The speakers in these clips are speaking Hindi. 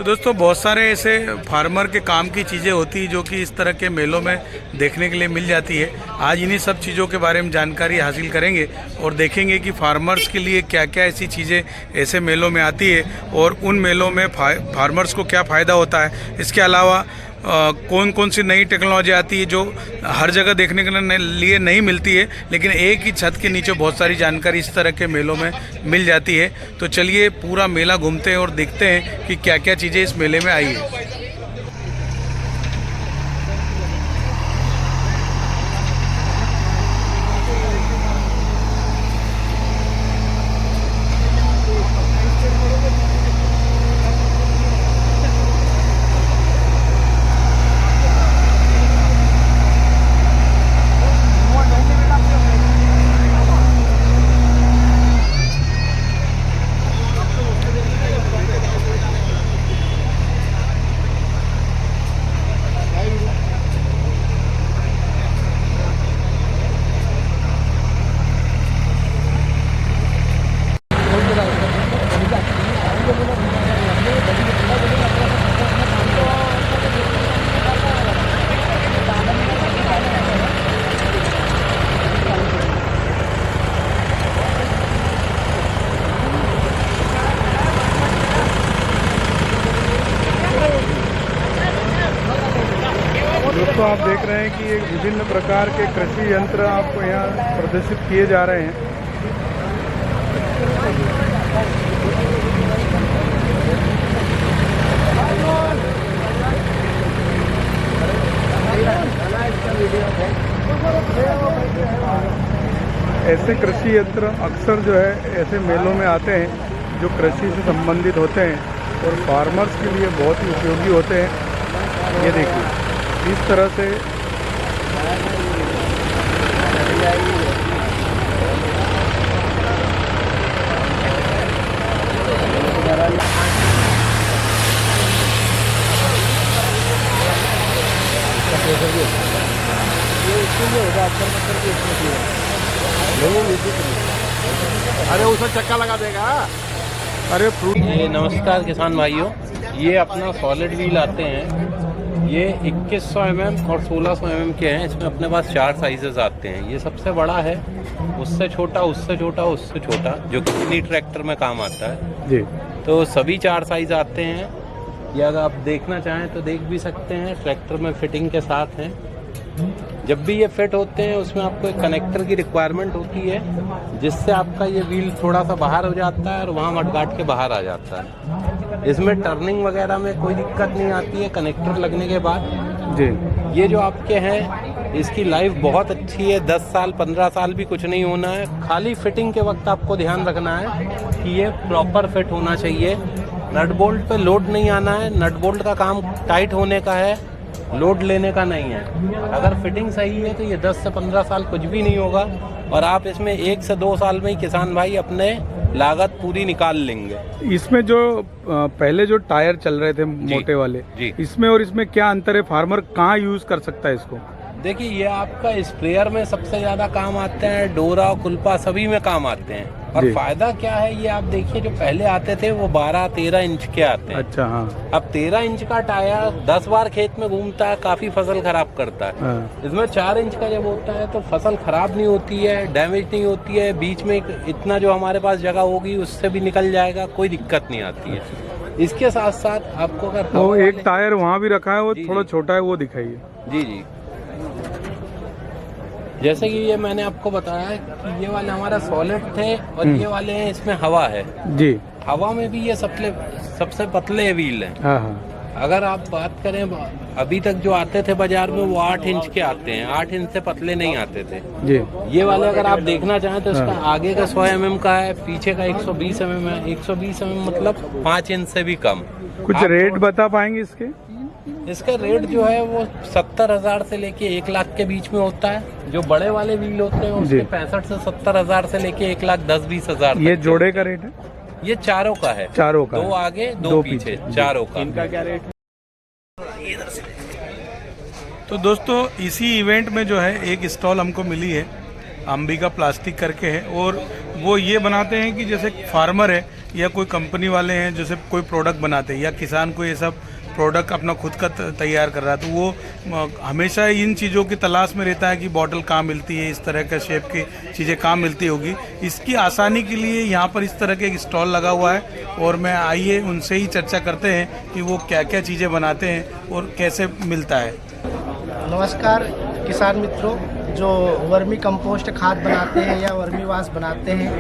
तो दोस्तों बहुत सारे ऐसे फार्मर के काम की चीज़ें होती हैं जो कि इस तरह के मेलों में देखने के लिए मिल जाती है। आज इन्हीं सब चीज़ों के बारे में जानकारी हासिल करेंगे और देखेंगे कि फार्मर्स के लिए क्या क्या ऐसी चीज़ें ऐसे मेलों में आती है और उन मेलों में फार्मर्स को क्या फ़ायदा होता है। इसके अलावा कौन कौन सी नई टेक्नोलॉजी आती है जो हर जगह देखने के लिए नहीं मिलती है, लेकिन एक ही छत के नीचे बहुत सारी जानकारी इस तरह के मेलों में मिल जाती है। तो चलिए पूरा मेला घूमते हैं और देखते हैं कि क्या क्या चीज़ें इस मेले में आई है। दोस्तों आप देख रहे हैं कि एक विभिन्न प्रकार के कृषि यंत्र आपको यहाँ प्रदर्शित किए जा रहे हैं। ऐसे कृषि यंत्र अक्सर जो है ऐसे मेलों में आते हैं जो कृषि से संबंधित होते हैं और फार्मर्स के लिए बहुत ही उपयोगी होते हैं। ये देखिए इस तरह से अरे उसमें चक्का लगा देगा। अरे फ्रूट। ये नमस्कार किसान भाइयों, ये अपना सॉलिड व्हील आते हैं। ये 2100 mm और 1600 mm के हैं। इसमें अपने पास 4 साइजेस आते हैं। ये सबसे बड़ा है, उससे छोटा, उससे छोटा, उससे छोटा, जो कि मिनी ट्रैक्टर में काम आता है जी। तो सभी 4 साइज आते हैं। ये अगर आप देखना चाहें तो देख भी सकते हैं, ट्रैक्टर में फिटिंग के साथ हैं। जब भी ये फिट होते हैं उसमें आपको एक कनेक्टर की रिक्वायरमेंट होती है, जिससे आपका ये व्हील थोड़ा सा बाहर हो जाता है और वहाँ मडगार्ड के बाहर आ जाता है। इसमें टर्निंग वगैरह में कोई दिक्कत नहीं आती है कनेक्टर लगने के बाद जी। ये जो आपके हैं इसकी लाइफ बहुत अच्छी है, 10 साल 15 साल भी कुछ नहीं होना है। खाली फिटिंग के वक्त आपको ध्यान रखना है कि ये प्रॉपर फिट होना चाहिए। नट बोल्ट पे लोड नहीं आना है। नट बोल्ट का काम टाइट होने का है, लोड लेने का नहीं है। अगर फिटिंग सही है तो ये 10 से 15 साल कुछ भी नहीं होगा और आप इसमें 1 से 2 साल में ही किसान भाई अपने लागत पूरी निकाल लेंगे। इसमें जो पहले जो टायर चल रहे थे मोटे वाले जी। इसमें और इसमें क्या अंतर है? फार्मर कहाँ यूज कर सकता है इसको? देखिए ये आपका स्प्रेयर में सबसे ज्यादा काम आते हैं, डोरा कुल्पा सभी में काम आते हैं। और फायदा क्या है, ये आप देखिए जो पहले आते थे वो 12-13 इंच के आते हैं। अच्छा हाँ। अब 13 इंच का टायर 10 बार खेत में घूमता है, काफी फसल खराब करता है। हाँ। इसमें 4 इंच का जब होता है तो फसल खराब नहीं होती है, डैमेज नहीं होती है। बीच में इतना जो हमारे पास जगह होगी उससे भी निकल जाएगा, कोई दिक्कत नहीं आती है। इसके साथ साथ आपको अगर वो एक टायर वहाँ भी रखा है, वो थोड़ा छोटा है, वो दिखाइए। जी जी, जैसे कि ये मैंने आपको बताया कि ये वाले हमारा सॉलिड थे और ये वाले हैं इसमें हवा है जी। हवा में भी ये सबसे पतले व्हील हैं। हाँ हाँ। अगर आप बात करें अभी तक जो आते थे बाजार में वो 8 इंच के आते हैं, 8 इंच से पतले नहीं आते थे जी। ये वाले अगर आप देखना चाहें तो इसका आगे का 100 mm का है, पीछे का 120 mm है। 120 mm मतलब 5 इंच से भी कम। कुछ रेट बता पाएंगे इसके? इसका रेट जो है वो 70,000 से लेके 1 लाख के बीच में होता है। जो बड़े वाले व्हील होते हैं उसके 65 से 70,000 से लेके 1,10,20,000। ये जोड़े का रेट है? ये चारों का है। चारों का? 2 आगे 2 पीछे, चारों का। इनका क्या रेट है? तो दोस्तों इसी इवेंट में जो है एक स्टॉल हमको मिली है। अंबिका प्लास्टिक करके है, और वो ये बनाते हैं कि जैसे फार्मर है या कोई कंपनी वाले हैं जैसे कोई प्रोडक्ट बनाते हैं, या किसान को ये सब प्रोडक्ट अपना खुद का तैयार कर रहा है, तो वो हमेशा इन चीज़ों की तलाश में रहता है कि बॉटल कहाँ मिलती है, इस तरह का शेप की चीज़ें कहाँ मिलती होगी। इसकी आसानी के लिए यहाँ पर इस तरह के एक स्टॉल लगा हुआ है, और मैं आइए उनसे ही चर्चा करते हैं कि वो क्या क्या चीज़ें बनाते हैं और कैसे मिलता है। नमस्कार किसान मित्रों, जो वर्मी कंपोस्ट खाद बनाते हैं या वर्मी वाश बनाते हैं,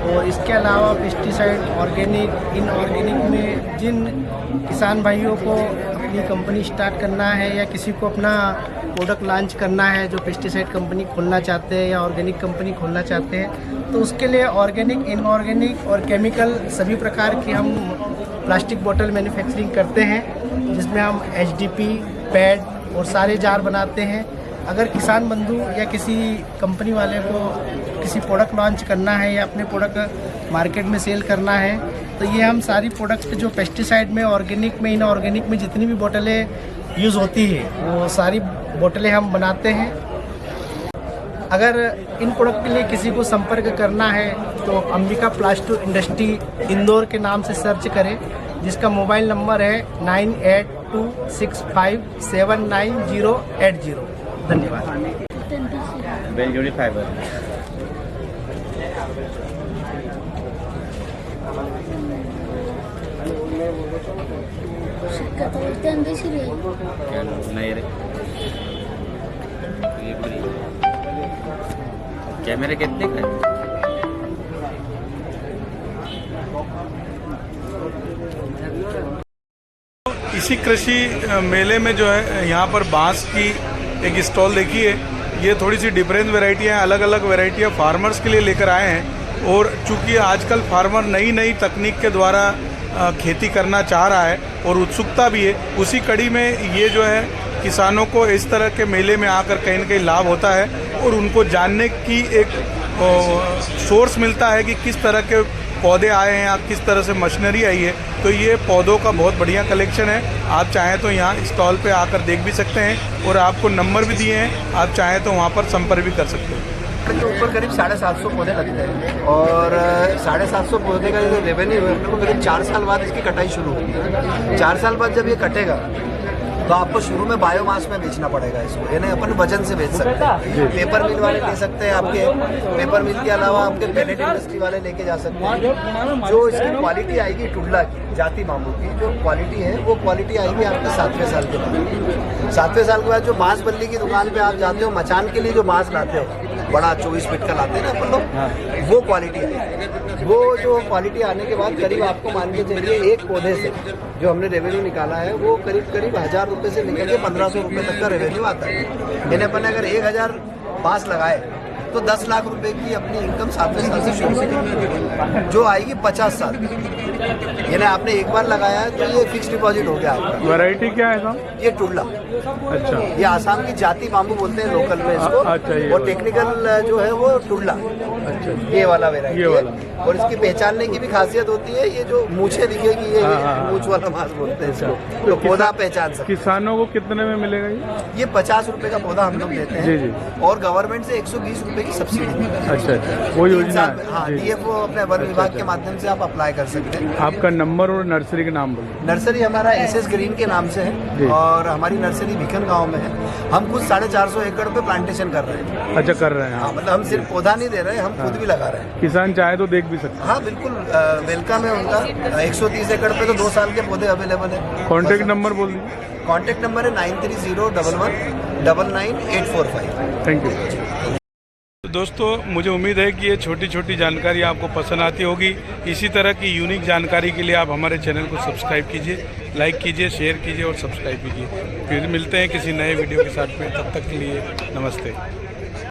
और इसके अलावा पेस्टिसाइड ऑर्गेनिक इनऑर्गेनिक में जिन किसान भाइयों को अपनी कंपनी स्टार्ट करना है या किसी को अपना प्रोडक्ट लॉन्च करना है, जो पेस्टिसाइड कंपनी खोलना चाहते हैं या ऑर्गेनिक कंपनी खोलना चाहते हैं, तो उसके लिए ऑर्गेनिक इनऑर्गेनिक और केमिकल सभी प्रकार की हम प्लास्टिक बोतल मैन्युफैक्चरिंग करते हैं, जिसमें हम HDP, पैड और सारे जार बनाते हैं। अगर किसान बंधु या किसी कंपनी वाले को किसी प्रोडक्ट लॉन्च करना है या अपने प्रोडक्ट मार्केट में सेल करना है, तो ये हम सारी प्रोडक्ट्स जो पेस्टिसाइड में, ऑर्गेनिक में, इनऑर्गेनिक में जितनी भी बोतलें यूज़ होती है वो सारी बोतलें हम बनाते हैं। अगर इन प्रोडक्ट के लिए किसी को संपर्क करना है तो अंबिका प्लास्टिक इंडस्ट्री इंदौर के नाम से सर्च करें, जिसका मोबाइल नंबर है 9826579080। धन्यवाद। बेलजोड़ी फाइबर नहीं रे, कैमरे कितने का है? इसी कृषि मेले में जो है यहाँ पर बांस की एक स्टॉल देखी है, ये थोड़ी सी डिफरेंट वेराइटियाँ, अलग अलग वेराइटियाँ फार्मर्स के लिए लेकर आए हैं। और चूँकि आजकल फार्मर नई नई तकनीक के द्वारा खेती करना चाह रहा है और उत्सुकता भी है, उसी कड़ी में ये जो है किसानों को इस तरह के मेले में आकर कहीं न कहीं लाभ होता है, और उनको जानने की एक सोर्स मिलता है कि किस तरह के पौधे आए हैं या किस तरह से मशीनरी आई है। तो ये पौधों का बहुत बढ़िया कलेक्शन है, आप चाहें तो यहाँ स्टॉल पे आकर देख भी सकते हैं, और आपको नंबर भी दिए हैं, आप चाहें तो वहाँ पर संपर्क भी कर सकते हैं। के ऊपर करीब 750 पौधे लगते हैं, और 750 पौधे का जो रेवेन्यू है अपने को करीब 4 साल बाद इसकी कटाई शुरू होगी। 4 साल बाद जब ये कटेगा तो आपको शुरू में बायोमास में बेचना पड़ेगा इसको, यानी अपन वजन से बेच सकते हैं। पेपर मिल वाले ले सकते हैं, आपके पेपर मिल के अलावा आपके पैलेट इंडस्ट्री वाले लेके जा सकते हैं। जो इसकी क्वालिटी आएगी टुडला की, जाति बाम्बू की जो क्वालिटी है, वो क्वालिटी आएगी आपके 7वें साल के बाद। 7वें साल के बाद जो बांस बल्ली की दुकान पे आप जाते हो, मचान के लिए जो बांस लाते हो, बड़ा 24 फीट का लाते हैं ना अपन लोग, वो क्वालिटी आएगी। वो जो क्वालिटी आने के बाद करीब आपको मान के चलिए एक पौधे से जो हमने रेवेन्यू निकाला है वो करीब 1000 रुपये से निकल के 1500 रुपये तक का रेवेन्यू आता है। यानी अपन अगर 1000 बांस लगाए तो 10 लाख रुपए की अपनी इनकम 7वें साल से शुरू होगी, जो आएगी 50 साल। यानी आपने एक बार लगाया है तो ये फिक्स डिपॉजिट हो गया आपका। वैरायटी क्या है साहब? ये टुडला, अच्छा, ये आसाम की जाति बाम्बू बोलते हैं लोकल में इसको। अच्छा, ये और टेक्निकल जो है वो टुडला, अच्छा, ये वाला वेराइटी ये वाला। और इसकी पहचानने की भी खासियत होती है, ये जो मूछे दिखेगी ये मूछ वाला मांस बोलते हैं इसको, तो पौधा पहचान सकते। किसानों को कितने में मिलेगा ये 50 रुपए का पौधा हम लोग देते जी, हैं, और गवर्नमेंट से 120 रुपए की सब्सिडी मिलती है। अच्छा, वो योजना है। हाँ, DFO अपने वन विभाग के माध्यम से आप अप्लाई कर सकते हैं। आपका नंबर और नर्सरी का नाम बोलो। नर्सरी हमारा SS ग्रीन के नाम से है, और हमारी नर्सरी भिखन गांव में है। हम कुछ 450 एकड़ पे प्लांटेशन कर रहे हैं। अच्छा, कर रहे हैं। हाँ, मतलब हम सिर्फ पौधा नहीं दे रहे हैं, हम खुद भी लगा रहे हैं। किसान चाहे तो देख भी सकते हैं। हाँ बिल्कुल, वेलकम है उनका। 130 एकड़ पे तो 2 साल के पौधे अवेलेबल है। कॉन्टेक्ट नंबर बोल दीजिए। कॉन्टेक्ट नंबर है 9301199845। Thank you. तो दोस्तों, मुझे उम्मीद है कि ये छोटी छोटी जानकारी आपको पसंद आती होगी। इसी तरह की यूनिक जानकारी के लिए आप हमारे चैनल को सब्सक्राइब कीजिए, लाइक कीजिए, शेयर कीजिए और सब्सक्राइब कीजिए। फिर मिलते हैं किसी नए वीडियो के साथ में, तब तक के लिए नमस्ते।